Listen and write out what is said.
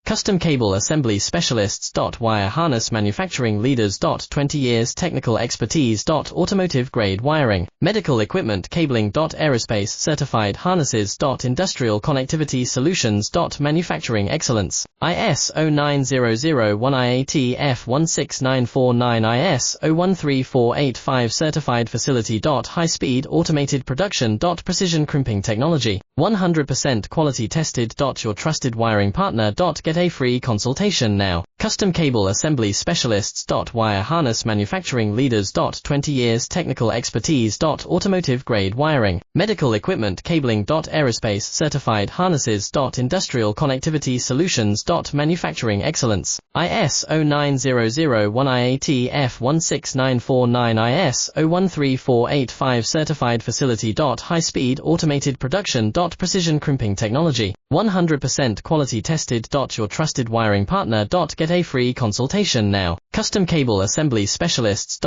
Custom Cable Assembly Specialists. Wire Harness Manufacturing Leaders. 20 years Technical Expertise. Automotive Grade Wiring, Medical Equipment Cabling. Aerospace Certified Harnesses. Industrial Connectivity Solutions. Manufacturing Excellence, ISO 9001 IAT F16949 ISO 13485 Certified Facility. High Speed Automated Production. Precision Crimping Technology, 100% Quality Tested. Your trusted wiring partner. Get a free consultation now. Custom Cable Assembly Specialists. Wire Harness Manufacturing Leaders. 20 years Technical Expertise. Automotive Grade Wiring, Medical Equipment Cabling. Aerospace Certified Harnesses. Industrial Connectivity Solutions. Manufacturing Excellence, ISO 9001 IAT F16949 ISO 13485 Certified Facility. High Speed Automated Production. Precision Crimping Technology, 100% Quality Tested. Your trusted wiring partner. Get a free consultation now. Custom Cable Assembly Specialists.